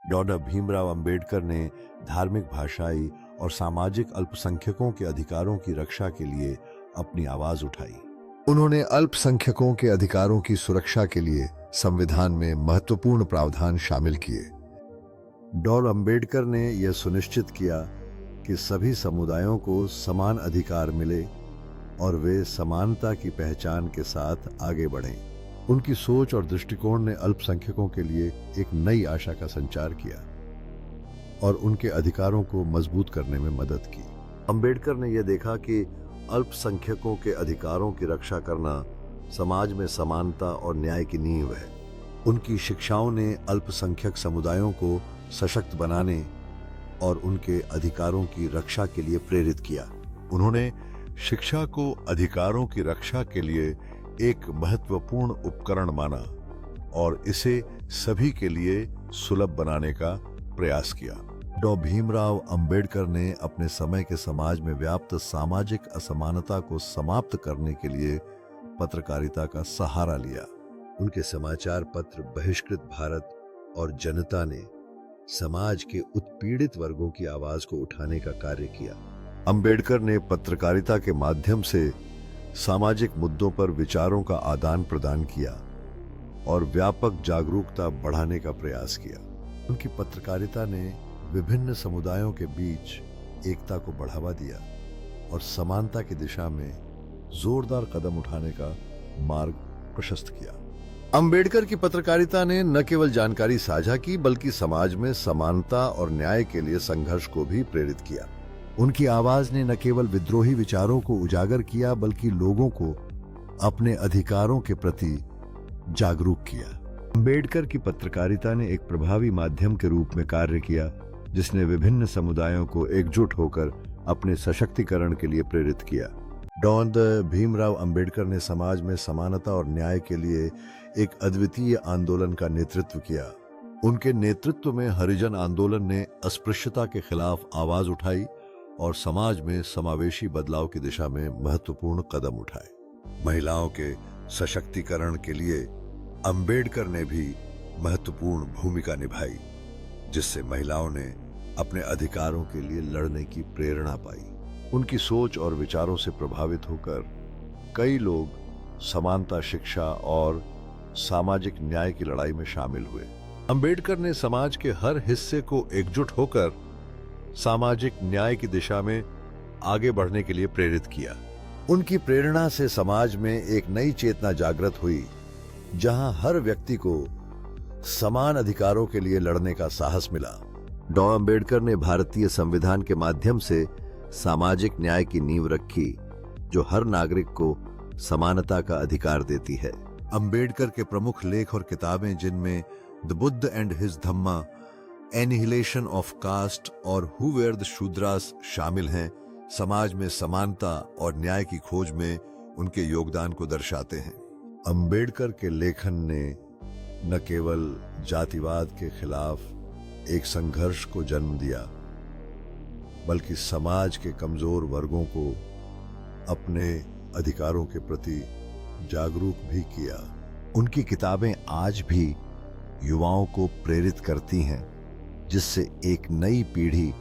Doctor Bhimrao Ambedkar ने धार्मिक, भाषाई और सामाजिक अल्पसंख्यकों के अधिकारों की रक्षा के लिए अपनी आवाज उठाई। उन्होंने अल्पसंख्यकों के अधिकारों की सुरक्षा के लिए संविधान में महत्वपूर्ण प्रावधान शामिल किए। डॉक्टर अंबेडकर ने यह सुनिश्चित किया कि सभी समुदायों को समान अधिकार मिले और वे समानता की पहचान के साथ आगे बढ़ें। उनकी सोच और दृष्टिकोण ने अल्पसंख्यकों के लिए एक नई आशा का संचार किया और उनके अधिकारों को मजबूत करने में मदद की। अंबेडकर ने यह देखा कि अल्पसंख्यकों के अधिकारों की रक्षा करना समाज में समानता और न्याय की नींव है। उनकी शिक्षाओं ने अल्पसंख्यक समुदायों को सशक्त बनाने और उनके अधिकारों की रक्षा के लिए प्रेरित किया। उन्होंने शिक्षा को अधिकारों की रक्षा के लिए एक महत्वपूर्ण उपकरण माना और इसे सभी के लिए सुलभ बनाने का प्रयास किया। डॉक्टर भीमराव अंबेडकर ने अपने समय के समाज में व्याप्त सामाजिक असमानता को समाप्त करने के लिए पत्रकारिता का सहारा लिया। उनके समाचार पत्र बहिष्कृत भारत और जनता ने समाज के उत्पीड़ित वर्गों की आवाज को उठाने का कार्य किया। अंबेडकर ने पत्रकारिता के माध्यम से सामाजिक मुद्दों पर विचारों का आदान प्रदान किया और व्यापक जागरूकता बढ़ाने का प्रयास किया। उनकी पत्रकारिता ने विभिन्न समुदायों के बीच एकता को बढ़ावा दिया और समानता की दिशा में जोरदार कदम उठाने का मार्ग प्रशस्त किया। अंबेडकर की पत्रकारिता ने न केवल जानकारी साझा की बल्कि समाज में समानता और न्याय के लिए संघर्ष को भी प्रेरित किया। उनकी आवाज ने न केवल विद्रोही विचारों को उजागर किया बल्कि लोगों को अपने अधिकारों के प्रति जागरूक किया। अंबेडकर की पत्रकारिता ने एक प्रभावी माध्यम के रूप में कार्य किया जिसने विभिन्न समुदायों को एकजुट होकर अपने सशक्तिकरण के लिए प्रेरित किया। डॉक्टर भीमराव अंबेडकर ने समाज में समानता और न्याय के लिए एक अद्वितीय आंदोलन का नेतृत्व किया। उनके नेतृत्व में हरिजन आंदोलन ने अस्पृश्यता के खिलाफ आवाज उठाई और समाज में समावेशी बदलाव की दिशा में महत्वपूर्ण कदम उठाए। महिलाओं के सशक्तिकरण के लिए अंबेडकर ने भी महत्वपूर्ण भूमिका निभाई, जिससे महिलाओं ने अपने अधिकारों के लिए लड़ने की प्रेरणा पाई। उनकी सोच और विचारों से प्रभावित होकर कई लोग समानता, शिक्षा और सामाजिक न्याय की लड़ाई में शामिल हुए। अंबेडकर ने समाज के हर हिस्से को एकजुट होकर सामाजिक न्याय की दिशा में आगे बढ़ने के लिए प्रेरित किया। उनकी प्रेरणा से समाज में एक नई चेतना जागृत हुई, जहां हर व्यक्ति को समान अधिकारों के लिए लड़ने का साहस मिला। डॉक्टर अंबेडकर ने भारतीय संविधान के माध्यम से सामाजिक न्याय की नींव रखी, जो हर नागरिक को समानता का अधिकार देती है। अंबेडकर के प्रमुख लेख और किताबें, जिनमें the Buddha and his Dhamma, annihilation of caste और हु वेर द शूद्रास शामिल हैं, समाज में समानता और न्याय की खोज में उनके योगदान को दर्शाते हैं। अंबेडकर के लेखन ने न केवल जातिवाद के खिलाफ एक संघर्ष को जन्म दिया, बल्कि समाज के कमजोर वर्गों को अपने अधिकारों के प्रति जागरूक भी किया। उनकी किताबें आज भी युवाओं को प्रेरित करती हैं, जिससे एक नई पीढ़ी